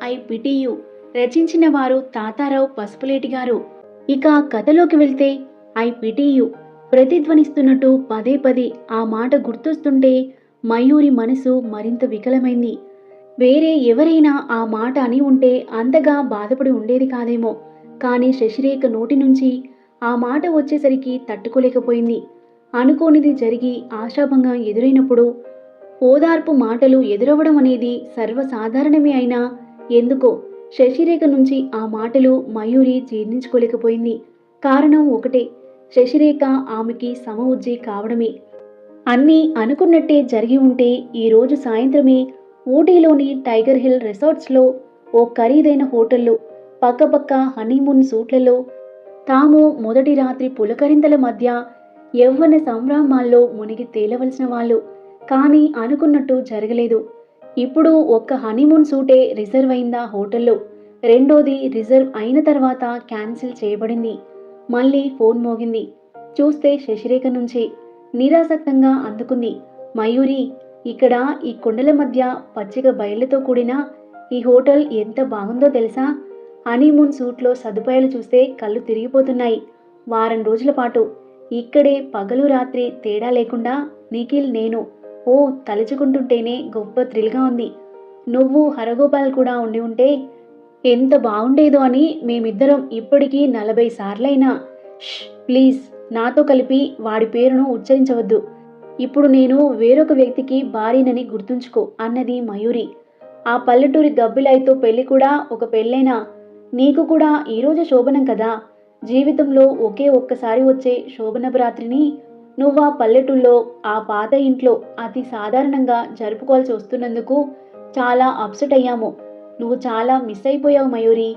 I pity you. రచించిన వారు తాతారావు పసుపులేటి గారు. ఇక కథలోకి వెళ్తే ఐ పిటి యు ప్రతిధ్వనిస్తున్నట్టు పదే పదే ఆ మాట గుర్తొస్తుంటే మయూరి మనసు మరింత వికలమైంది. వేరే ఎవరైనా ఆ మాట అని ఉంటే అంతగా బాధపడి ఉండేది కాదేమో. కానీ శశిరేఖ నోటి నుంచి ఆ మాట వచ్చేసరికి తట్టుకోలేకపోయింది. అనుకోనిది జరిగి ఆశాభంగం ఎదురైనప్పుడు ఓదార్పు మాటలు ఎదురవ్వడం అనేది సర్వసాధారణమే అయినా ఎందుకో శశిరేఖ నుంచి ఆ మాటలు మయూరి జీర్ణించుకోలేకపోయింది. కారణం ఒకటే, శశిరేఖ ఆమెకి సమఉజ్జి కావడమే. అన్నీ అనుకున్నట్టే జరిగి ఉంటే ఈరోజు సాయంత్రమే ఊటీలోని టైగర్ హిల్ రిసార్ట్స్లో ఓ ఖరీదైన హోటల్లో పక్కపక్క హనీమూన్ సూట్లలో తాము మొదటి రాత్రి పులకరింతల మధ్య యవ్వన సంభ్రమాల్లో మునిగి తేలవలసిన వాళ్ళు. కానీ అనుకున్నట్టు జరగలేదు. ఇప్పుడు ఒక్క హనీమూన్ సూటే రిజర్వ్ అయిందా హోటల్లో, రెండోది రిజర్వ్ అయిన తర్వాత క్యాన్సిల్ చేయబడింది. మళ్ళీ ఫోన్ మోగింది. చూస్తే శశిరేఖ నుంచి. నిరాసక్తంగా అందుకుంది. మయూరి, ఇక్కడ ఈ కొండల మధ్య పచ్చిక బయళ్లతో కూడిన ఈ హోటల్ ఎంత బాగుందో తెలుసా? హనీమూన్ సూట్లో సదుపాయాలు చూస్తే కళ్ళు తిరిగిపోతున్నాయి. వారం రోజుల పాటు ఇక్కడే పగలు రాత్రి తేడా లేకుండా నిఖిల్ నేను ఓ తలుచుకుంటుంటేనే గొప్ప థ్రిల్గా ఉంది. నువ్వు హరగోపాల్ కూడా ఉండి ఉంటే ఎంత బాగుండేదో అని మేమిద్దరం ఇప్పటికీ 40 సార్లైనా. ప్లీజ్, నాతో కలిపి వాడి పేరును ఉచ్చరించవద్దు. ఇప్పుడు నేను వేరొక వ్యక్తికి భార్యనని గుర్తుంచుకో అన్నది మయూరి. ఆ పల్లెటూరి గబ్బిలాయితో పెళ్లి కూడా ఒక పెళ్ళైనా నీకు కూడా ఈరోజు శోభనం కదా. జీవితంలో ఒకే ఒక్కసారి వచ్చే శోభనపు రాత్రిని నువ్వా పల్లెటూళ్ళలో ఆ పాత ఇంట్లో అతి సాధారణంగా జరుపుకోవాల్సి వస్తున్నందుకు చాలా అప్సెట్ అయ్యాము. నువ్వు చాలా మిస్ అయిపోయావు Mayuri.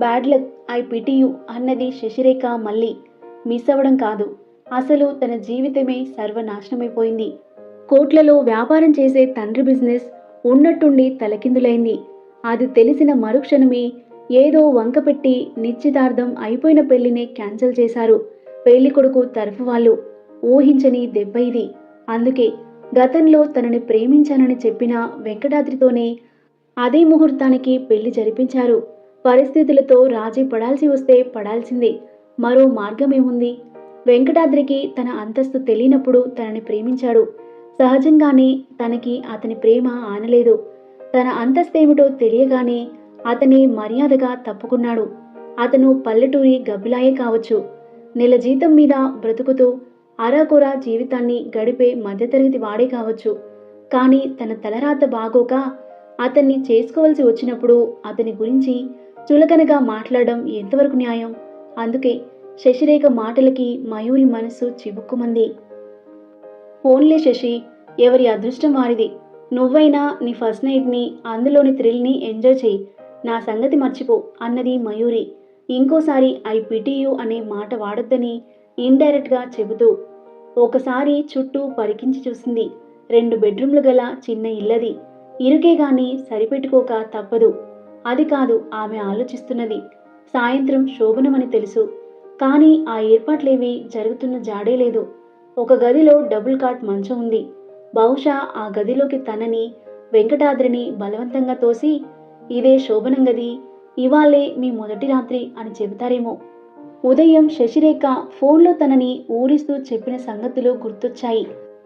Bad luck, I pity you అన్నది శశిరేఖ మళ్ళీ. మిస్ అవ్వడం కాదు, అసలు తన జీవితమే సర్వనాశనమైపోయింది. కోట్లలో వ్యాపారం చేసే తండ్రి బిజినెస్ ఉన్నట్టుండి తలకిందులైంది. అది తెలిసిన మరుక్షణమే ఏదో వంకపెట్టి నిశ్చితార్థం అయిపోయిన పెళ్లినే క్యాన్సిల్ చేశారు పెళ్లి కొడుకు తరఫు వాళ్ళు. ఊహించని దెబ్బ ఇది. అందుకే గతంలో తనని ప్రేమించానని చెప్పిన వెంకటాద్రితోనే అదే ముహూర్తానికి పెళ్లి జరిపించారు. పరిస్థితులతో రాజీ పడాల్సి వస్తే పడాల్సిందే, మరో మార్గమేముంది? వెంకటాద్రికి తన అంతస్తు తెలియనప్పుడు తనని ప్రేమించాడు. సహజంగానే తనకి అతని ప్రేమ ఆనలేదు. తన అంతస్తేమిటో తెలియగానే అతని మర్యాదగా తప్పుకున్నాడు. అతను పల్లెటూరి గబ్బిలాయే కావచ్చు, నెల జీతం మీద బ్రతుకుతూ అరాకొరా జీవితాన్ని గడిపే మధ్యతరగతి వాడే కావచ్చు. కానీ తన తలరాత బాగోక అతన్ని చేసుకోవలసి వచ్చినప్పుడు అతని గురించి చులకనగా మాట్లాడడం ఎంతవరకు న్యాయం? అందుకే శశిరేఖ మాటలకి మయూరి మనస్సు చివుక్కుమంది. ఫోన్లే శశి, ఎవరి అదృష్టం వారిది. నువ్వైనా నీ ఫస్ట్ నైట్ని, అందులోని థ్రిల్ని ఎంజాయ్ చెయ్యి. నా సంగతి మర్చిపో అన్నది మయూరి. ఇంకోసారి ఐ పిటి యు అనే మాట వాడొద్దని ఇండైరెక్ట్గా చెబుతూ. ఒకసారి చుట్టూ పరికించి చూసింది. 2 బెడ్రూమ్లు గల చిన్న ఇల్లది. ఇరుకే గాని సరిపెట్టుకోక తప్పదు. అది కాదు ఆమె ఆలోచిస్తున్నది. సాయంత్రం శోభనమని తెలుసు, కానీ ఆ ఏర్పాట్లేవి జరుగుతున్న జాడే లేదు. ఒక గదిలో డబుల్ కాట్ మంచం ఉంది. బహుశా ఆ గదిలోకి తనని, వెంకటాద్రిని బలవంతంగా తోసి ఇదే శోభనం గది, ఇవాళే మీ మొదటి రాత్రి అని చెబుతారేమో. ఉదయం శశిరేఖ ఫోన్లో తనని ఊరిస్తూ చెప్పిన సంగతులు గుర్తొచ్చాయి.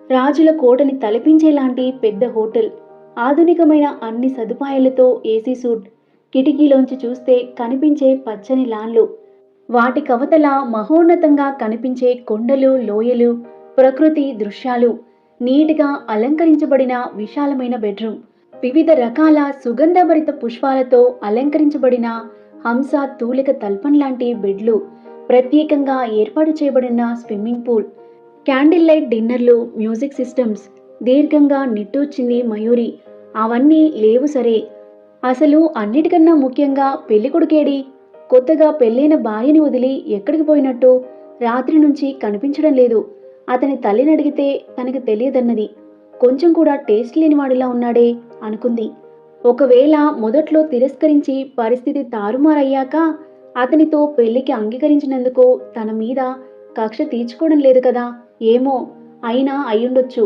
రాజుల కోటని తలపించేలాంటి పెద్ద హోటల్, ఆధునికమైన అన్ని సదుపాయాలతో ఏసీ సూట్, కిటికీలోంచి చూస్తే కనిపించే పచ్చని లాన్లు, వాటి కవతల మహోన్నతంగా కనిపించే కొండలు, లోయలు, ప్రకృతి దృశ్యాలు, నీటిగా అలంకరించబడిన విశాలమైన బెడ్రూమ్, వివిధ రకాల సుగంధభరిత పుష్పాలతో అలంకరించబడిన హంస తూలిక తల్పం లాంటి బెడ్లు, ప్రత్యేకంగా ఏర్పాటు చేయబడిన స్విమ్మింగ్ పూల్, క్యాండిల్ లైట్ డిన్నర్లు, మ్యూజిక్ సిస్టమ్స్. దీర్ఘంగా నిట్టూర్చింది మయూరి. అవన్నీ లేవు సరే, అసలు అన్నిటికన్నా ముఖ్యంగా పెళ్ళికొడుకేడి? కొత్తగా పెళ్ళైన భార్యని వదిలి ఎక్కడికి పోయినట్టు? రాత్రి నుంచి కనిపించడం లేదు. అతని తల్లిని అడిగితే తనకి తెలియదన్నది. కొంచెం కూడా టేస్ట్ లేనివాడిలా ఉన్నాడే అనుకుంది. ఒకవేళ మొదట్లో తిరస్కరించి పరిస్థితి తారుమారయ్యాక అతనితో పెళ్లికి అంగీకరించినందుకు తన మీద కక్ష తీర్చుకోవడం లేదు కదా? ఏమో, అయినా అయ్యుండొచ్చు.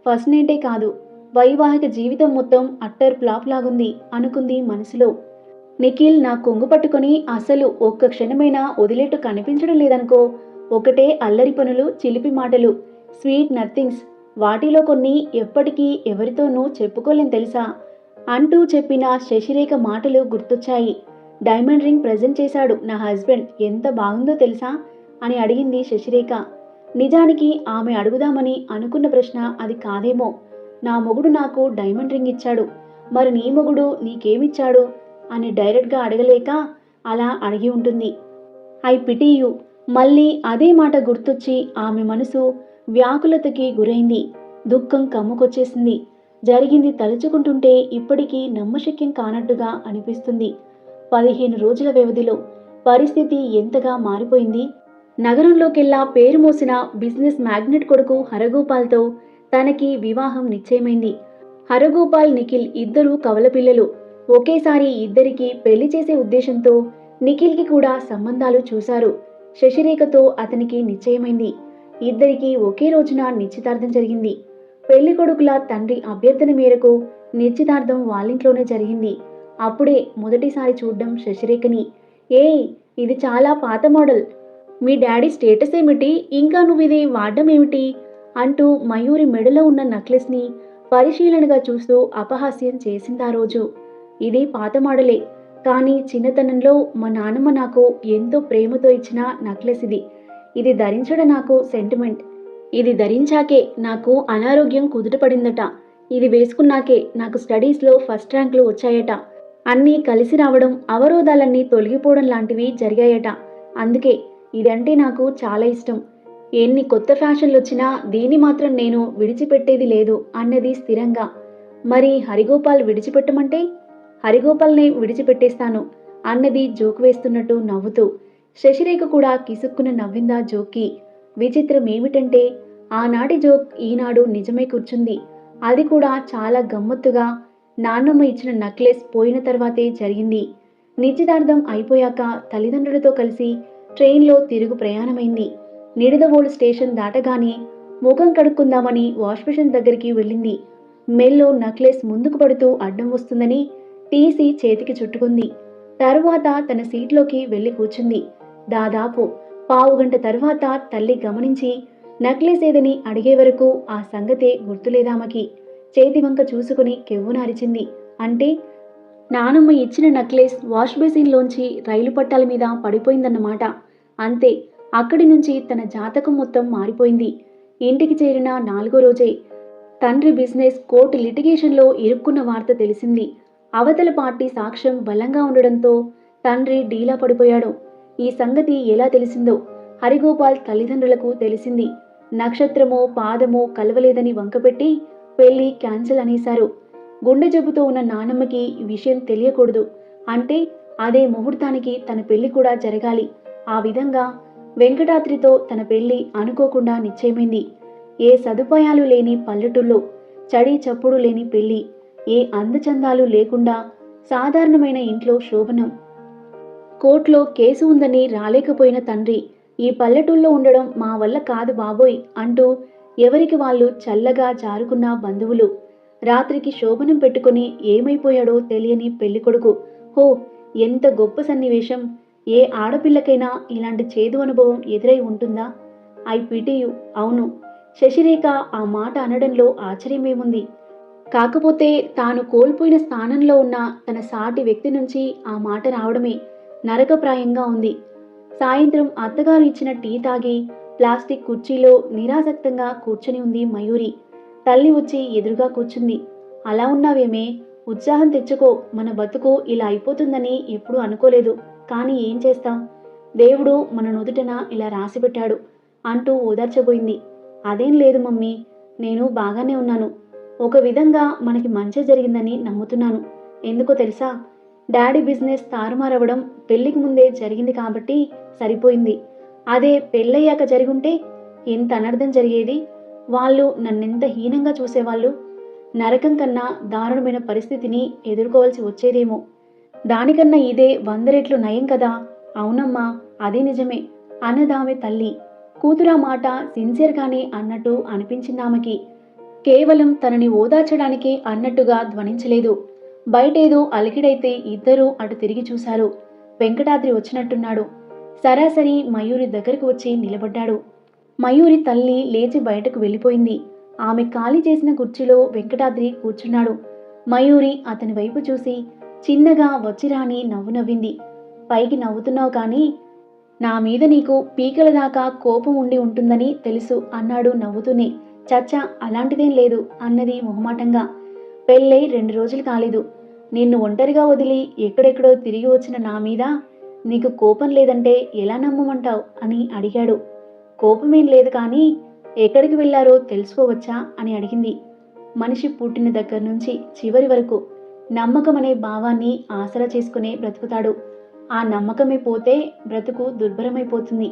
ఫస్ట్ నైటే కాదు, వైవాహిక జీవితం మొత్తం అట్టర్ ఫ్లాప్ లాగుంది అనుకుంది మనసులో. నిఖిల్ నా కొంగు పట్టుకొని అసలు ఒక్క క్షణమైనా వదిలేట్టు కనిపించడం లేదనుకో. ఒకటే అల్లరి పనులు, చిలిపి మాటలు, స్వీట్ నథింగ్స్. వాటిలో కొన్ని ఎప్పటికీ ఎవరితోనూ చెప్పుకోలేం తెలుసా అంటూ చెప్పిన శశిరేఖ మాటలు గుర్తొచ్చాయి. డైమండ్ రింగ్ ప్రజెంట్ చేశాడు నా హస్బెండ్, ఎంత బాగుందో తెలుసా అని అడిగింది శశిరేఖ. నిజానికి ఆమె అడుగుదామని అనుకున్న ప్రశ్న అది కాదేమో. నా మొగుడు నాకు డైమండ్ రింగ్ ఇచ్చాడు, మరి నీ మొగుడు నీకేమిచ్చాడు అని డైరెక్ట్గా అడగలేక అలా అడిగి ఉంటుంది. I pity you. మళ్ళీ అదే మాట గుర్తొచ్చి ఆమె మనసు వ్యాకులతకి గురైంది. దుఃఖం కమ్ముకొచ్చేసింది. జరిగింది తలుచుకుంటుంటే ఇప్పటికీ నమ్మశక్యం కానట్టుగా అనిపిస్తుంది. 15 రోజుల వ్యవధిలో పరిస్థితి ఎంతగా మారిపోయింది. నగరంలోకెల్లా పేరు మోసిన బిజినెస్ మ్యాగ్నెట్ కొడుకు హరగోపాల్తో తనకి వివాహం నిశ్చయమైంది. హరగోపాల్, నిఖిల్ ఇద్దరూ కవల పిల్లలు. ఒకేసారి ఇద్దరికి పెళ్లి చేసే ఉద్దేశంతో నిఖిల్కి కూడా సంబంధాలు చూశారు. శశిరేఖతో అతనికి నిశ్చయమైంది. ఇద్దరికి ఒకే రోజున నిశ్చితార్థం జరిగింది. పెళ్లి కొడుకుల తండ్రి అభ్యర్థన మేరకు నిశ్చితార్థం వాళ్ళింట్లోనే జరిగింది. అప్పుడే మొదటిసారి చూడ్డం శశిరేఖని. ఏయ్, ఇది చాలా పాత మోడల్. మీ డాడీ స్టేటస్ ఏమిటి, ఇంకా నువ్వు ఇది వాడడం ఏమిటి అంటూ మయూరి మెడలో ఉన్న నెక్లెస్ని పరిశీలనగా చూస్తూ అపహాస్యం చేసిందా రోజు. ఇది పాత మోడలే, కానీ చిన్నతనంలో మా నాన్నమ్మ నాకు ఎంతో ప్రేమతో ఇచ్చిన నెక్లెస్ ఇది. ఇది ధరించడం నాకు సెంటిమెంట్. ఇది ధరించాకే నాకు అనారోగ్యం కుదుటపడిందట. ఇది వేసుకున్నాకే నాకు స్టడీస్లో ఫస్ట్ ర్యాంకులు వచ్చాయట. అన్నీ కలిసి రావడం, అవరోధాలన్నీ తొలగిపోవడం లాంటివి జరిగాయట. అందుకే ఇదంటే నాకు చాలా ఇష్టం. ఎన్ని కొత్త ఫ్యాషన్లు వచ్చినా దీన్ని మాత్రం నేను విడిచిపెట్టేది లేదు అన్నది స్థిరంగా. మరి హరిగోపాల్ విడిచిపెట్టమంటే? హరిగోపాల్నే విడిచిపెట్టేస్తాను అన్నది జోకు వేస్తున్నట్టు నవ్వుతూ. శశిరేఖ కూడా కిసుక్కున నవ్విందా జోక్కి. విచిత్రం ఏమిటంటే ఆనాటి జోక్ ఈనాడు నిజమై కూర్చుంది. అది కూడా చాలా గమ్మత్తుగా. నాన్నమ్మ ఇచ్చిన నెక్లెస్ పోయిన తర్వాతే జరిగింది. నిశ్చితార్థం అయిపోయాక తల్లిదండ్రులతో కలిసి ట్రైన్లో తిరుగు ప్రయాణమైంది. నిడదవోలు స్టేషన్ దాటగానే ముఖం కడుక్కుందామని వాష్ మిషన్ దగ్గరికి వెళ్ళింది. మెల్లో నెక్లెస్ ముందుకు పడుతూ అడ్డం వస్తుందని తీసి చేతికి చుట్టుకుంది. తరువాత తన సీట్లోకి వెళ్ళి కూర్చుంది. దాదాపు పావుగంట తర్వాత తల్లి గమనించి నెక్లెస్ ఏదని అడిగే వరకు ఆ సంగతే గుర్తులేదామకి. చేతి వంక చూసుకుని కెవ్వున అరిచింది. అంటే నానమ్మ ఇచ్చిన నెక్లెస్ వాష్ బేసిన్లోంచి రైలు పట్టాల మీద పడిపోయిందన్నమాట. అంతే, అక్కడి నుంచి తన జాతకం మొత్తం మారిపోయింది. ఇంటికి చేరిన 4వ రోజే తండ్రి బిజినెస్ కోర్టు లిటిగేషన్లో ఇరుక్కున్న వార్త తెలిసింది. అవతల పార్టీ సాక్ష్యం బలంగా ఉండడంతో తండ్రి డీలా పడిపోయాడు. ఈ సంగతి ఎలా తెలిసిందో హరిగోపాల్ తల్లిదండ్రులకు తెలిసింది. నక్షత్రమో పాదమో కలవలేదని వంకపెట్టి పెళ్లి క్యాన్సిల్ అనేశారు. గుండె జబ్బుతో ఉన్న నానమ్మకి ఈ విషయం తెలియకూడదు. అంటే అదే ముహూర్తానికి తన పెళ్లి కూడా జరగాలి. ఆ విధంగా వెంకటాద్రితో తన పెళ్లి అనుకోకుండా నిశ్చయమైంది. ఏ సదుపాయాలు లేని పల్లెటూళ్ళలో చడి చప్పుడు లేని పెళ్లి, ఏ అందచందాలు లేకుండా సాధారణమైన ఇంట్లో శోభనం. కోర్టులో కేసు ఉందని రాలేకపోయిన తండ్రి ఈ పల్లెటూళ్ళలో ఉండడం మా వల్ల కాదు బాబోయ్ అంటూ ఎవరికి వాళ్ళు చల్లగా జారుకున్న బంధువులు. రాత్రికి శోభనం పెట్టుకుని ఏమైపోయాడో తెలియని పెళ్లికొడుకు. హో, ఎంత గొప్ప సన్నివేశం! ఏ ఆడపిల్లకైనా ఇలాంటి చేదు అనుభవం ఎదురై ఉంటుందా? I pity you. అవును, శశిరేఖ ఆ మాట అనడంలో ఆశ్చర్యమేముంది? కాకపోతే తాను కోల్పోయిన స్థానంలో ఉన్న తన సాటి వ్యక్తి నుంచి ఆ మాట రావడమే నరకప్రాయంగా ఉంది. సాయంత్రం అత్తగారు ఇచ్చిన టీ తాగి ప్లాస్టిక్ కుర్చీలో నిరాసక్తంగా కూర్చొని ఉంది మయూరి. తల్లి వచ్చి ఎదురుగా కూర్చుంది. అలా ఉన్నావేమే, ఉత్సాహం తెచ్చుకో, మన బతుకు ఇలా అయిపోతుందని ఎప్పుడూ అనుకోలేదు. కానీ ఏం చేస్తాం, దేవుడు మన నుదుటన ఇలా రాసిపెట్టాడు అంటూ ఓదార్చబోయింది. అదేం లేదు మమ్మీ, నేను బాగానే ఉన్నాను. ఒక విధంగా మనకి మంచి జరిగిందని నమ్ముతున్నాను. ఎందుకో తెలుసా, డాడీ బిజినెస్ తారుమారవడం పెళ్లికి ముందే జరిగింది కాబట్టి సరిపోయింది. అదే పెళ్ళయ్యాక జరిగుంటే ఎంత అనర్థం జరిగేది. వాళ్ళు నన్నెంత హీనంగా చూసేవాళ్ళు. నరకం కన్నా దారుణమైన పరిస్థితిని ఎదుర్కోవాల్సి వచ్చేదేమో. దానికన్నా ఇదే 100 రెట్లు నయం కదా. అవునమ్మా, అదే నిజమే అన్నదామె తల్లి. కూతురా మాట సిన్సియర్గానే అన్నట్టు అనిపించిందామెకి. కేవలం తనని ఓదార్చడానికే అన్నట్టుగా ధ్వనించలేదు. బయటేదో అలికిడైతే ఇద్దరూ అటు తిరిగి చూశారు. వెంకటాద్రి వచ్చినట్టున్నాడు. సరాసరి మయూరి దగ్గరకు వచ్చి నిలబడ్డాడు. మయూరి తల్లి లేచి బయటకు వెళ్ళిపోయింది. ఆమె ఖాళీ చేసిన కుర్చీలో వెంకటాద్రి కూర్చున్నాడు. మయూరి అతని వైపు చూసి చిన్నగా వచ్చిరాని నవ్వు నవ్వింది. పైకి నవ్వుతున్నావు కానీ నా మీద నీకు పీకల దాకా కోపం ఉండి ఉంటుందని తెలుసు అన్నాడు నవ్వుతూనే. చచ్చా, అలాంటిదేం లేదు అన్నది మొహమాటంగా. పెళ్ళై 2 రోజులు కాలేదు. నిన్ను ఒంటరిగా వదిలి ఎక్కడెక్కడో తిరిగి వచ్చిన నా మీద నీకు కోపం లేదంటే ఎలా నమ్మమంటావు అని అడిగాడు. కోపమేం లేదు కానీ ఎక్కడికి వెళ్లారో తెలుసుకోవచ్చా అని అడిగింది. మనిషి పుట్టిన దగ్గర నుంచి చివరి వరకు నమ్మకం అనే భావాన్ని ఆసరా చేసుకునే బ్రతుకుతాడు. ఆ నమ్మకమే పోతే బ్రతుకు దుర్భరమైపోతుంది.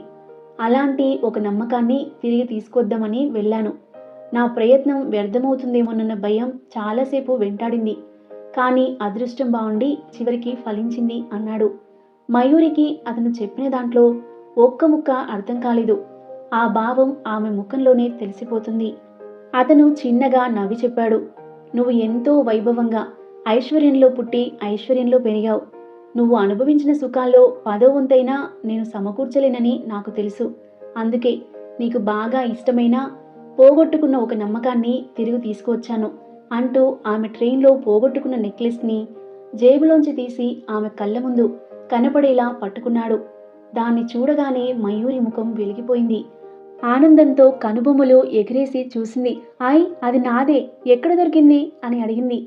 అలాంటి ఒక నమ్మకాన్ని తిరిగి తీసుకొద్దామని వెళ్ళాను. నా ప్రయత్నం వ్యర్థమవుతుందేమోనన్న భయం చాలాసేపు వెంటాడింది. కానీ అదృష్టం బాగుండి చివరికి ఫలించింది అన్నాడు. మయూరికి అతను చెప్పిన దాంట్లో ఒక్క ముక్క అర్థం కాలేదు. ఆ భావం ఆమె ముఖంలోనే తెలిసిపోతుంది. అతను చిన్నగా నవ్వి చెప్పాడు. నువ్వు ఎంతో వైభవంగా ఐశ్వర్యంలో పుట్టి ఐశ్వర్యంలో పెరిగావు. నువ్వు అనుభవించిన సుఖాల్లో 10వ వంతైనా నేను సమకూర్చలేనని నాకు తెలుసు. అందుకే నీకు బాగా ఇష్టమైన పోగొట్టుకున్న ఒక నమ్మకాన్ని తిరిగి తీసుకువచ్చాను అంటూ ఆమె ట్రైన్లో పోగొట్టుకున్న నెక్లెస్ని జేబులోంచి తీసి ఆమె కళ్ళ ముందు కనపడేలా పట్టుకున్నాడు. దాన్ని చూడగానే మయూరి ముఖం వెలిగిపోయింది. ఆనందంతో కనుబొమ్మలు ఎగిరేసి చూసింది. ఆయ్, అది నాదే, ఎక్కడ దొరికింది అని అడిగింది.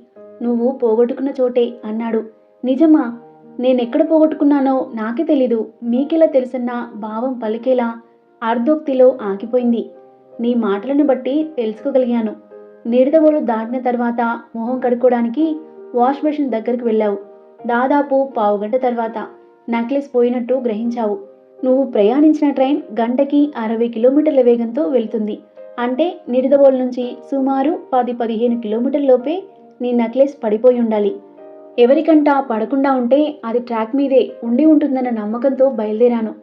నువ్వు పోగొట్టుకున్న చోటే అన్నాడు. నిజమా? నేనెక్కడ పోగొట్టుకున్నానో నాకే తెలీదు, మీకెలా తెలుసన్న భావం పలికేలా అర్ధోక్తిలో ఆగిపోయింది. నీ మాటలను బట్టి తెలుసుకోగలిగాను. నిడదవోలు దాటిన తర్వాత మొహం కడుక్కోవడానికి వాష్ బేసిన్ దగ్గరికి వెళ్ళావు. దాదాపు పావుగంట తర్వాత నెక్లెస్ పోయినట్టు గ్రహించావు. నువ్వు ప్రయాణించిన ట్రైన్ గంటకి 60 కిలోమీటర్ల వేగంతో వెళ్తుంది. అంటే నిడదవోలు నుంచి సుమారు 10-15 కిలోమీటర్లలోపే నీ నెక్లెస్ పడిపోయి ఉండాలి. ఎవరికంటా పడకుండా ఉంటే అది ట్రాక్ మీదే ఉండి ఉంటుందన్న నమ్మకంతో బయలుదేరాను.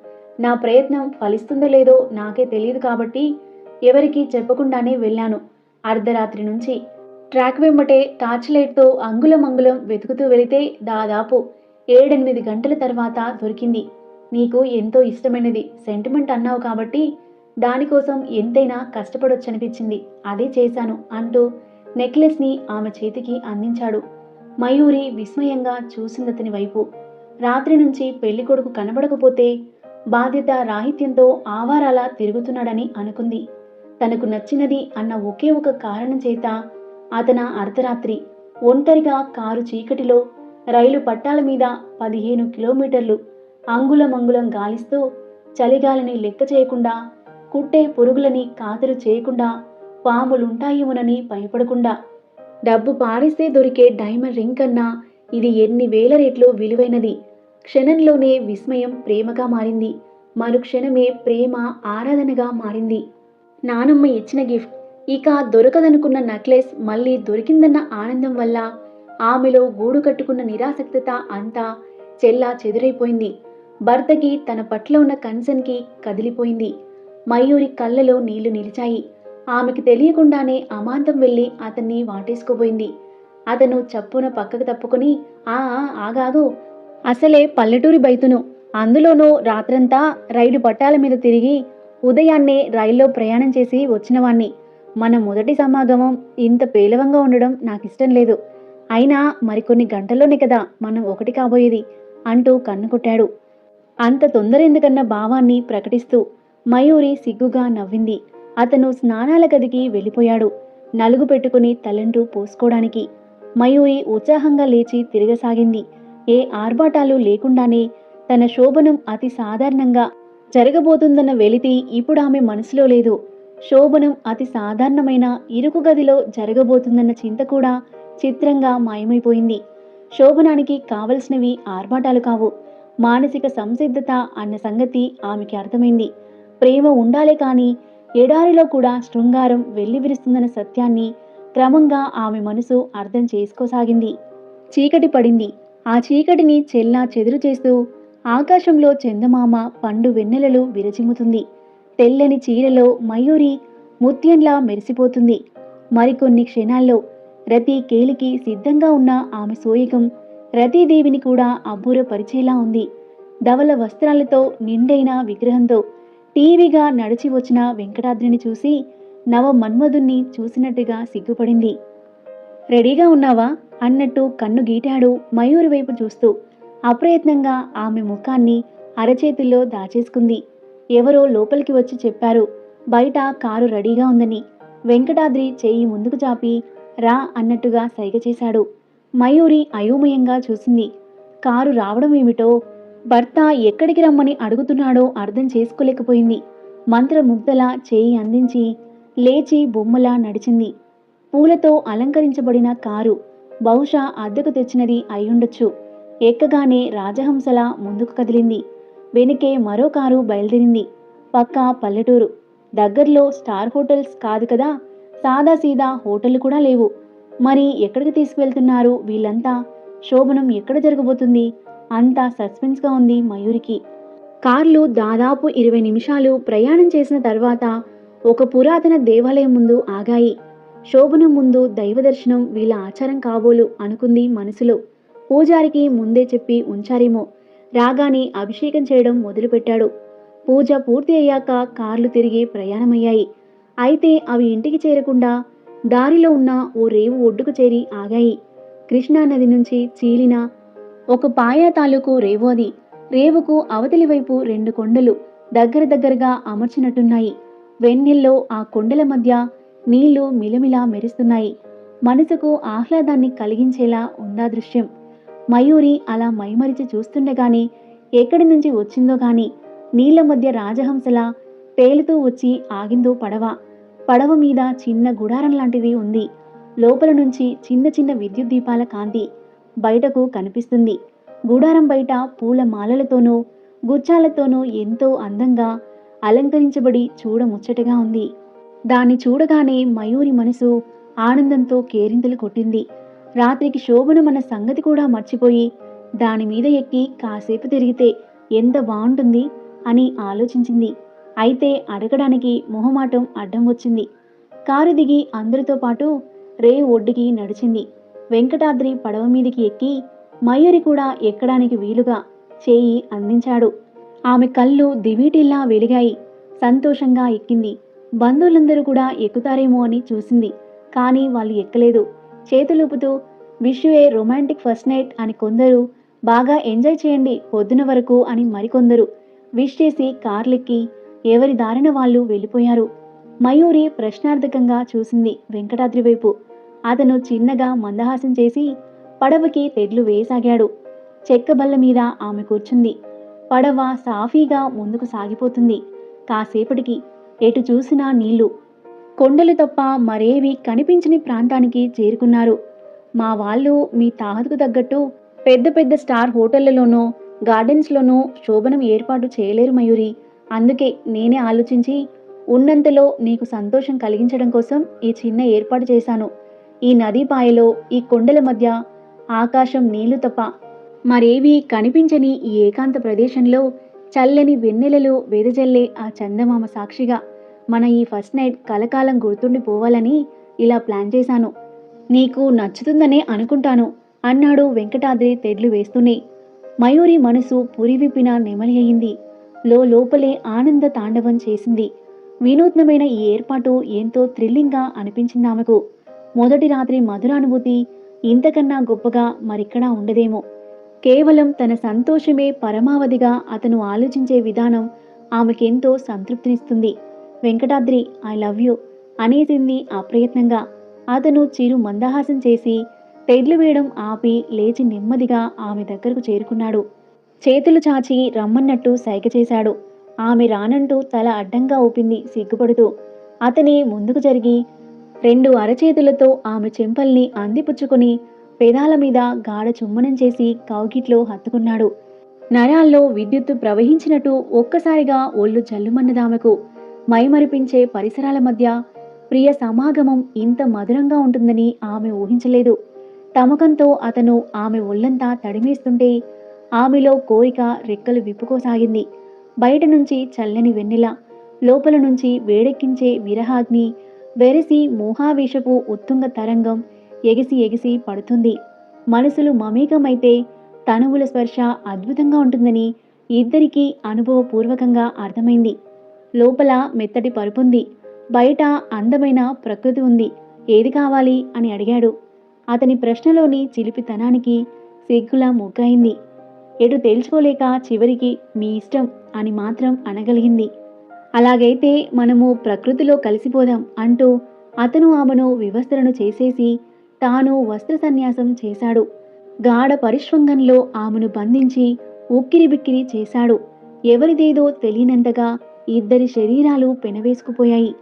నా ప్రయత్నం ఫలిస్తుందో లేదో నాకే తెలియదు కాబట్టి ఎవరికీ చెప్పకుండానే వెళ్ళాను. అర్ధరాత్రి నుంచి ట్రాక్ వెంబటే టార్చ్ లైట్తో అంగుళం వెతుకుతూ వెళితే దాదాపు 7-8 గంటల తర్వాత దొరికింది. నీకు ఎంతో ఇష్టమైనది సెంటిమెంట్ అన్నావు కాబట్టి దానికోసం ఎంతైనా కష్టపడొచ్చనిపించింది. అదే చేశాను అంటూ నెక్లెస్ని ఆమె చేతికి అందించాడు. మయూరి విస్మయంగా చూసిందతని వైపు. రాత్రి నుంచి పెళ్లి కొడుకు కనబడకపోతే బాధ్యత రాహిత్యంతో ఆవారాలా తిరుగుతున్నాడని అనుకుంది. తనకు నచ్చినది అన్న ఒకే ఒక కారణం చేత అతన అర్ధరాత్రి ఒంటరిగా కారు చీకటిలో రైలు పట్టాల మీద 15 కిలోమీటర్లు అంగుళం గాలిస్తూ చలిగాలిని లెక్క చేయకుండా, కుట్టే పురుగులని ఖాతరు చేయకుండా, పాములుంటాయేమోనని భయపడకుండా, డబ్బు పారేస్తే దొరికే డైమండ్ రింగ్ కన్నా ఇది ఎన్ని వేల రెట్లు విలువైనది. క్షణంలోనే విస్మయం ప్రేమగా మారింది. మరుక్షణమే ప్రేమ ఆరాధనగా మారింది. నానమ్మ ఇచ్చిన గిఫ్ట్, ఇక దొరకదనుకున్న నెక్లెస్ మళ్ళీ దొరికిందన్న ఆనందం వల్ల ఆమెలో గూడు కట్టుకున్న నిరాసక్తత అంతా చెల్లా చెదురైపోయింది. భర్తకి తన పట్ల ఉన్న కన్సర్న్కి కదిలిపోయింది. మయూరి కళ్ళలో నీళ్లు నిలిచాయి. ఆమెకి తెలియకుండానే అమాంతం వెళ్ళి అతన్ని వాటేసుకోబోయింది. అతను చప్పున పక్కకు తప్పుకొని ఆగాగు, అసలే పల్లెటూరి బైతును, అందులోనూ రాత్రంతా రైలు పట్టాల మీద తిరిగి ఉదయాన్నే రైల్లో ప్రయాణం చేసి వచ్చినవాణ్ణి. మన మొదటి సమాగమం ఇంత పేలవంగా ఉండడం నాకిష్టం లేదు. అయినా మరికొన్ని గంటల్లోనే కదా మనం ఒకటి కాబోయేది అంటూ కన్ను కొట్టాడు. అంత తొందర ఎందుకన్న భావాన్ని ప్రకటిస్తూ మయూరి సిగ్గుగా నవ్వింది. అతను స్నానాల గదికి వెళ్ళిపోయాడు, నలుగు పెట్టుకుని తలంటూ పోసుకోవడానికి. మయూరి ఉత్సాహంగా లేచి తిరగసాగింది. ఏ ఆర్భాటాలు లేకుండానే తన శోభనం అతి సాధారణంగా జరగబోతుందన్న వెలితి ఇప్పుడు ఆమె మనసులో లేదు. శోభనం అతి సాధారణమైన ఇరుకు గదిలో జరగబోతుందన్న చింత కూడా చిత్రంగా మాయమైపోయింది. శోభనానికి కావలసినవి ఆర్భాటాలు కావు, మానసిక సంసిద్ధత అన్న సంగతి ఆమెకి అర్థమైంది. ప్రేమ ఉండాలే కానీ ఎడారిలో కూడా శృంగారం వెల్లివిరుస్తుందన్న సత్యాన్ని క్రమంగా ఆమె మనసు అర్థం చేసుకోసాగింది. చీకటి పడింది. ఆ చీకటిని చెల్లా చెదురు చేస్తూ ఆకాశంలో చందమామ పండు వెన్నెలలు విరచిమ్ముతుంది. తెల్లని చీరలో మయూరి ముత్యంలా మెరిసిపోతుంది. మరికొన్ని క్షణాల్లో రతి కేలికి సిద్ధంగా ఉన్న ఆమె సోయగం రతీదేవిని కూడా అబ్బురపరిచేలా ఉంది. ధవల వస్త్రాలతో నిండైన విగ్రహంతో టీవీగా నడిచి వచ్చిన వెంకటాద్రిని చూసి నవ మన్మధుణ్ణి చూసినట్టుగా సిగ్గుపడింది. రెడీగా ఉన్నావా అన్నట్టు కన్ను గీటాడు మయూరి వైపు చూస్తూ. అప్రయత్నంగా ఆమె ముఖాన్ని అరచేతుల్లో దాచేసుకుంది. ఎవరో లోపలికి వచ్చి చెప్పారు బయట కారు రెడీగా ఉందని. వెంకటాద్రి చెయ్యి ముందుకు చాపి రా అన్నట్టుగా సైగ చేశాడు. మయూరి అయోమయంగా చూసింది. కారు రావడం ఏమిటో, భర్త ఎక్కడికి రమ్మని అడుగుతున్నాడో అర్థం చేసుకోలేకపోయింది. మంత్రముగ్ధలా చేయి అందించి లేచి బొమ్మలా నడిచింది. పూలతో అలంకరించబడిన కారు బహుశా అద్దెకు తెచ్చినది అయ్యుండొచ్చు. ఎక్కగానే రాజహంసలా ముందుకు కదిలింది. వెనుకే మరో కారు బయలుదేరింది. పక్కా పల్లెటూరు. దగ్గర్లో స్టార్ హోటల్స్ కాదు కదా, సాదాసీదా హోటళ్లు కూడా లేవు. మరి ఎక్కడికి తీసుకువెళ్తున్నారు వీళ్ళంతా? శోభనం ఎక్కడ జరగబోతుంది? అంతా సస్పెన్స్గా ఉంది మయూరికి. కార్లు దాదాపు 20 నిమిషాలు ప్రయాణం చేసిన తర్వాత ఒక పురాతన దేవాలయం ముందు ఆగాయి. శోభనం ముందు దైవదర్శనం వీళ్ళ ఆచారం కాబోలు అనుకుంది మనసులో. పూజారికి ముందే చెప్పి ఉంచారేమో. రాగానే అభిషేకం చేయడం మొదలుపెట్టాడు. పూజ పూర్తి అయ్యాక కార్లు తిరిగి ప్రయాణమయ్యాయి. అయితే అవి ఇంటికి చేరకుండా దారిలో ఉన్న ఓ రేవు ఒడ్డుకు చేరి ఆగాయి. కృష్ణానది నుంచి చీలిన ఒక పాయా తాలూకు రేవు అది. రేవుకు అవతలి వైపు 2 కొండలు దగ్గరగా అమర్చినట్టున్నాయి. వెన్నెల్లో ఆ కొండల మధ్య నీళ్లు మిలమిలా మెరుస్తున్నాయి. మనసుకు ఆహ్లాదాన్ని కలిగించేలా ఉందా దృశ్యం. మయూరి అలా మైమరిచి చూస్తుండగానే ఎక్కడి నుంచి వచ్చిందో గాని నీళ్ల మధ్య రాజహంసలా తేలుతూ వచ్చి ఆగిందో పడవ. పడవ మీద చిన్న గుడారం లాంటిది ఉంది. లోపల నుంచి చిన్న చిన్న విద్యుత్ దీపాల కాంతి బయటకు కనిపిస్తుంది. గుడారం బయట పూల మాలలతోనూ గుచ్చాలతోనూ ఎంతో అందంగా అలంకరించబడి చూడముచ్చటగా ఉంది. దాన్ని చూడగానే మయూరి మనసు ఆనందంతో కేరింతలు కొట్టింది. రాత్రికి శోభనమన్న సంగతి కూడా మర్చిపోయి దాని మీద ఎక్కి కాసేపు తిరిగితే ఎంత బాగుంటుంది అని ఆలోచించింది. అయితే అడగడానికి మొహమాటం అడ్డం వచ్చింది. కారు దిగి అందరితో పాటు రేవు ఒడ్డుకి నడిచింది. వెంకటాద్రి పడవ మీదికి ఎక్కి మయూరి కూడా ఎక్కడానికి వీలుగా చేయి అందించాడు. ఆమె కళ్ళు దివీటిల్లా వెలిగాయి. సంతోషంగా ఎక్కింది. బంధువులందరూ కూడా ఎక్కుతారేమో అని చూసింది. కానీ వాళ్ళు ఎక్కలేదు. చేతులూపుతూ wish you a romantic first night అని కొందరు, బాగా ఎంజాయ్ చేయండి పొద్దున వరకు అని మరికొందరు విష్ చేసి కార్లెక్కి ఎవరి దారిన వాళ్ళు వెళ్ళిపోయారు. మయూరి ప్రశ్నార్థకంగా చూసింది వెంకటాద్రి వైపు. అతను చిన్నగా మందహాసం చేసి పడవకి తెడ్లు వేయసాగాడు. చెక్క బల్ల మీద ఆమె కూర్చుంది. పడవ సాఫీగా ముందుకు సాగిపోతుంది. కాసేపటికి ఎటు చూసినా నీళ్లు, కొండలు తప్ప మరేవి కనిపించని ప్రాంతానికి చేరుకున్నారు. మా వాళ్ళు మీ తాహతుకు తగ్గట్టు పెద్ద పెద్ద స్టార్ హోటళ్లలోనూ గార్డెన్స్లోనూ శోభనం ఏర్పాటు చేయలేరు మయూరి. అందుకే నేనే ఆలోచించి ఉన్నంతలో నీకు సంతోషం కలిగించడం కోసం ఈ చిన్న ఏర్పాటు చేశాను. ఈ నదీ పాయలో, ఈ కొండల మధ్య ఆకాశం నీళ్లు తప్ప మరేవీ కనిపించని ఈ ఏకాంత ప్రదేశంలో చల్లని వెన్నెలలు వెదజల్లే ఆ చందమామ సాక్షిగా మన ఈ ఫస్ట్ నైట్ కలకాలం గుర్తుండిపోవాలని ఇలా ప్లాన్ చేశాను. నీకు నచ్చుతుందనే అనుకుంటాను అన్నాడు వెంకటాద్రి తెడ్లు వేస్తూనే. మయూరి మనసు పురివిప్పిన నెమలి అయింది. లోపలే ఆనంద తాండవం చేసింది. వినూత్నమైన ఈ ఏర్పాటు ఎంతో థ్రిల్లింగ్గా అనిపించింది ఆమెకు. మొదటి రాత్రి మధురానుభూతి ఇంతకన్నా గొప్పగా మరిక్కడా ఉండదేమో. కేవలం తన సంతోషమే పరమావధిగా అతను ఆలోచించే విధానం ఆమెకెంతో సంతృప్తినిస్తుంది. వెంకటాద్రి ఐ లవ్ యూ అనేసింది అప్రయత్నంగా. అతను చిరు మందహాసం చేసి తెడ్లు వేయడం ఆపి లేచి నెమ్మదిగా ఆమె దగ్గరకు చేరుకున్నాడు. చేతులు చాచి రమ్మన్నట్టు సైగ చేశాడు. ఆమె రానంటూ తల అడ్డంగా ఊపింది సిగ్గుపడుతూ. అతనే ముందుకు జరిగి 2 అరచేతులతో ఆమె చెంపల్ని అందిపుచ్చుకొని పెదాల మీద గాఢ చుమ్మనం చేసి కౌగిట్లో హత్తుకున్నాడు. నరాల్లో విద్యుత్తు ప్రవహించినట్టు ఒక్కసారిగా ఒళ్ళు జల్లుమన్నదామెకు. మైమరిపించే పరిసరాల మధ్య ప్రియ సమాగమం ఇంత మధురంగా ఉంటుందని ఆమె ఊహించలేదు. తమకంతో అతను ఆమె ఒళ్ళంతా తడిమేస్తుంటే ఆమెలో కోరిక రెక్కలు విప్పుకోసాగింది. బయట నుంచి చల్లని వెన్నెల, లోపల నుంచి వేడెక్కించే విరహాగ్ని, వెరసి మోహావేశపు ఉత్తుంగ తరంగం ఎగిసి ఎగిసి పడుతుంది. మనసులు మమేకమైతే తనువుల స్పర్శ అద్భుతంగా ఉంటుందని ఇద్దరికీ అనుభవపూర్వకంగా అర్థమైంది. లోపల మెత్తటి పరుపుంది, బయట అందమైన ప్రకృతి ఉంది. ఏది కావాలి అని అడిగాడు. అతని ప్రశ్నలోని చిలిపితనానికి సిగ్గులా మొగ్గయింది. ఎటు తేల్చుకోలేక చివరికి మీ ఇష్టం అని మాత్రం అనగలిగింది. అలాగైతే మనము ప్రకృతిలో కలిసిపోదాం అంటూ అతను ఆమెను వివస్త్రను చేసేసి తాను వస్త్ర సన్యాసం చేశాడు. గాఢ పరిష్వంగంలో ఆమెను బంధించి ఉక్కిరిబిక్కిరి చేశాడు. ఎవరిదేదో తెలియనంతగా ఇద్దరి శరీరాలు పెనవేసుకుపోయాయి.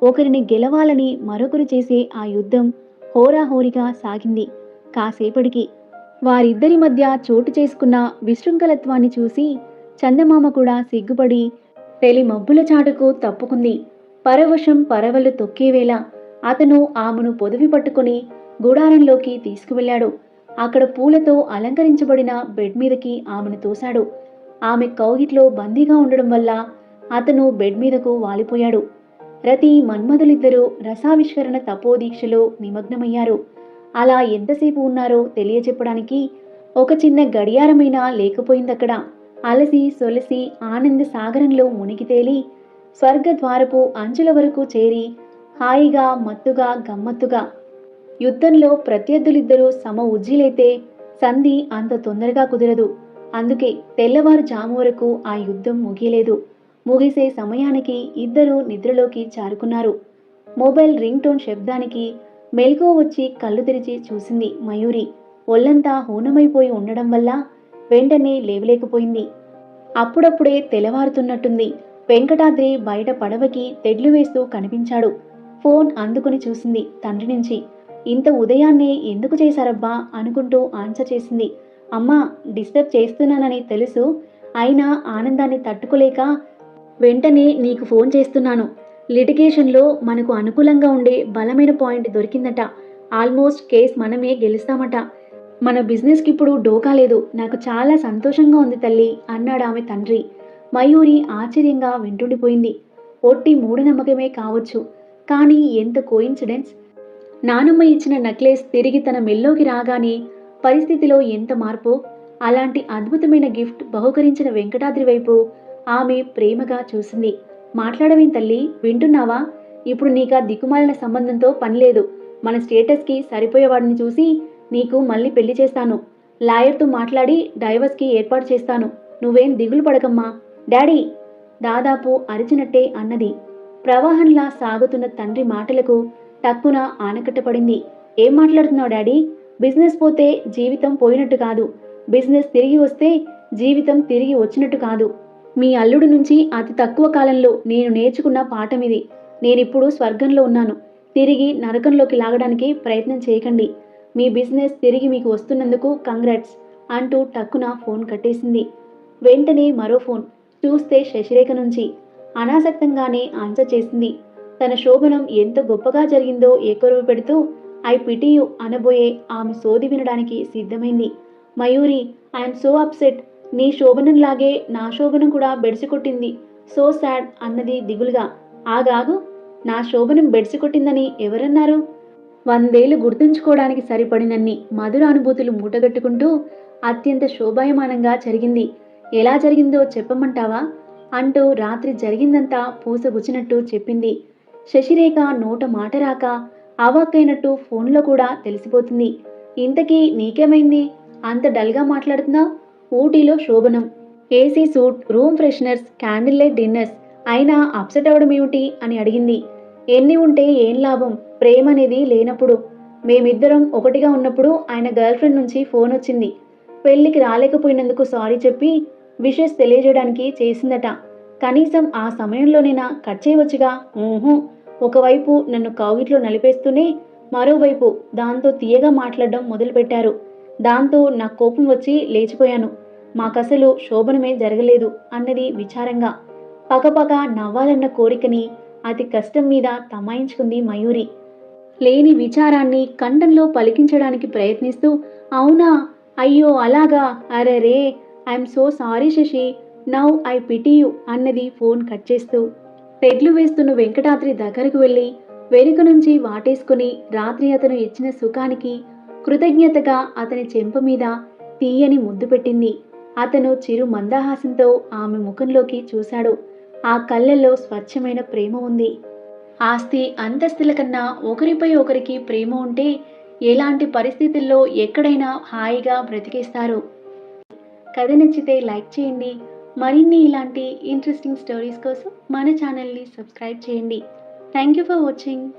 ఒకరిని గెలవాలని మరొకరు చేసే ఆ యుద్ధం హోరాహోరీగా సాగింది. కాసేపటికి వారిద్దరి మధ్య చోటు చేసుకున్న విశృంఖలత్వాన్ని చూసి చందమామ కూడా సిగ్గుపడి తెలి మబ్బుల చాటుకు తప్పుకుంది. పరవశం పరవళ్ళు తొక్కేవేళ అతను ఆమెను పొదివి పట్టుకుని గుడారంలోకి తీసుకువెళ్ళాడు. అక్కడ పూలతో అలంకరించబడిన బెడ్ మీదకి ఆమెను తోశాడు. ఆమె కౌగిట్లో బందీగా ఉండడం వల్ల అతను బెడ్ మీదకు వాలిపోయాడు. రతి మన్మధులిద్దరూ రసావిష్కరణ తపోదీక్షలో నిమగ్నమయ్యారు. అలా ఎంతసేపు ఉన్నారో తెలియచెప్పడానికి ఒక చిన్న గడియారమైనా లేకపోయిందక్కడ. అలసి సొలసి ఆనంద సాగరంలో మునిగి తేలి స్వర్గద్వారపు అంచుల వరకు చేరి హాయిగా మత్తుగా గమ్మత్తుగా. యుద్ధంలో ప్రత్యర్థులిద్దరూ సమ ఉజ్జీలైతే సంధి అంత తొందరగా కుదరదు. అందుకే తెల్లవారుజాము వరకు ఆ యుద్ధం ముగియలేదు. ముగిసే సమయానికి ఇద్దరూ నిద్రలోకి జారుకున్నారు. మొబైల్ రింగ్ టోన్ శబ్దానికి మెలకువ వచ్చి కళ్ళు తెరిచి చూసింది మయూరి. ఒళ్లంతా హూనమైపోయి ఉండడం వల్ల వెంటనే లేవలేకపోయింది. అప్పుడప్పుడే తెల్లవారుతున్నట్టుంది. వెంకటాద్రి బయట పడవకి తెడ్లు వేస్తూ కనిపించాడు. ఫోన్ అందుకుని చూసింది తండ్రి నుంచి. ఇంత ఉదయాన్నే ఎందుకు చేశారబ్బా అనుకుంటూ ఆన్సర్ చేసింది. అమ్మా, డిస్టర్బ్ చేస్తున్నానని తెలుసు, అయినా ఆనందాన్ని తట్టుకోలేక వెంటనే నీకు ఫోన్ చేస్తున్నాను. లిటిగేషన్లో మనకు అనుకూలంగా ఉండే బలమైన పాయింట్ దొరికిందట. ఆల్మోస్ట్ కేస్ మనమే గెలుస్తామట. మన బిజినెస్కి ఇప్పుడు డోకా లేదు. నాకు చాలా సంతోషంగా ఉంది తల్లి అన్నాడు ఆమె తండ్రి. మయూరి ఆశ్చర్యంగా వింటుండిపోయింది. ఒట్టి మూఢనమ్మకమే కావచ్చు, కానీ ఎంత కోయిన్సిడెన్స్. నానమ్మ ఇచ్చిన నెక్లెస్ తిరిగి తన మెల్లోకి రాగానే పరిస్థితిలో ఎంత మార్పు. అలాంటి అద్భుతమైన గిఫ్ట్ బహుకరించిన వెంకటాద్రి వైపు ఆమె ప్రేమగా చూసింది. మాట్లాడవేం తల్లి, వింటున్నావా? ఇప్పుడు నీకా దిక్కుమాలిన సంబంధంతో పనిలేదు. మన స్టేటస్కి సరిపోయేవాడిని చూసి నీకు మళ్ళీ పెళ్లి చేస్తాను. లాయర్తో మాట్లాడి డైవర్స్కి ఏర్పాటు చేస్తాను. నువ్వేం దిగులు పడకమ్మా. డాడీ, దాదాపు అరిచినట్టే అన్నది. ప్రవాహంలా సాగుతున్న తండ్రి మాటలకు టక్కున ఆనకట్టపడింది. ఏం మాట్లాడుతున్నావు డాడీ? బిజినెస్ పోతే జీవితం పోయినట్టు కాదు. బిజినెస్ తిరిగి వస్తే జీవితం తిరిగి వచ్చినట్టు కాదు. మీ అల్లుడు నుంచి అతి తక్కువ కాలంలో నేను నేర్చుకున్న పాఠమిది. నేనిప్పుడు స్వర్గంలో ఉన్నాను. తిరిగి నరకంలోకి లాగడానికి ప్రయత్నం చేయకండి. మీ బిజినెస్ తిరిగి మీకు వస్తున్నందుకు కంగ్రాట్స్ అంటూ టక్కున ఫోన్ కట్టేసింది. వెంటనే మరో ఫోన్ చూస్తే శశిరేఖ నుంచి. అనాసక్తంగానే ఆన్సర్ చేసింది. తన శోభనం ఎంత గొప్పగా జరిగిందో ఏకొరవు పెడుతూ ఐ పిటీ యు అనబోయే ఆమె సోది వినడానికి సిద్ధమైంది. Mayuri, I'm so upset. నీ శోభనంలాగే నా శోభనం కూడా బెడిసికొట్టింది. సో సాడ్ అన్నది దిగులుగా. ఆగాగు, నా శోభనం బెడిసికొట్టిందని ఎవరన్నారు? 100 ఏళ్లు గుర్తుంచుకోవడానికి సరిపడినన్ని మధుర అనుభూతులు మూటగట్టుకుంటూ అత్యంత శోభాయమానంగా జరిగింది. ఎలా జరిగిందో చెప్పమంటావా అంటూ రాత్రి జరిగిందంతా పూసగుచ్చినట్టు చెప్పింది. శశిరేఖ నోట మాట రాక అవాక్కైనట్టు ఫోన్లో కూడా తెలిసిపోతుంది. ఇంతకీ నీకేమైంది? అంత డల్గా మాట్లాడుతున్నావు? ఊటీలో శోభనం, AC suit, room fresheners, candle light dinners, అయినా అప్సెట్ అవ్వడం ఏమిటి అని అడిగింది. ఎన్ని ఉంటే ఏం లాభం, ప్రేమ అనేది లేనప్పుడు. మేమిద్దరం ఒకటిగా ఉన్నప్పుడు ఆయన గర్ల్ ఫ్రెండ్ నుంచి ఫోన్ వచ్చింది. పెళ్లికి రాలేకపోయినందుకు సారీ చెప్పి విషెస్ తెలియజేయడానికి చేసిందట. కనీసం ఆ సమయంలోనైనా కట్ చేయవచ్చుగా. ఒకవైపు నన్ను కౌగిట్లో నలిపేస్తూనే మరోవైపు దాంతో తీయగా మాట్లాడడం మొదలుపెట్టారు. దాంతో నాకు కోపం వచ్చి లేచిపోయాను. మాకసలు శోభనమే జరగలేదు అన్నది విచారంగా. పకపక నవ్వాలన్న కోరికని అతి కష్టం మీద తమాయించుకుంది మయూరి. లేని విచారాన్ని కంఠంలో పలికించడానికి ప్రయత్నిస్తూ అవునా, అయ్యో అలాగా, అరెరే, I'm so sorry Shashi, now I pity you అన్నది ఫోన్ కట్ చేస్తూ. తెడ్లు వేస్తున్న వెంకటాద్రి దగ్గరకు వెళ్ళి వెనుక నుంచి వాటేసుకుని రాత్రి అతను ఇచ్చిన సుఖానికి కృతజ్ఞతగా అతని చెంప మీద తీయని ముద్దు పెట్టింది. అతను చిరు మందహాసంతో ఆమె ముఖంలోకి చూశాడు. ఆ కళ్ళల్లో స్వచ్ఛమైన ప్రేమ ఉంది. ఆస్తి అంతస్తుల కన్నా ఒకరిపై ఒకరికి ప్రేమ ఉంటే ఎలాంటి పరిస్థితుల్లో ఎక్కడైనా హాయిగా బ్రతికేస్తారు. కథ నచ్చితే లైక్ చేయండి. మరిన్ని ఇలాంటి ఇంట్రెస్టింగ్ స్టోరీస్ కోసం మన ఛానల్ని సబ్స్క్రైబ్ చేయండి. Thank you for watching.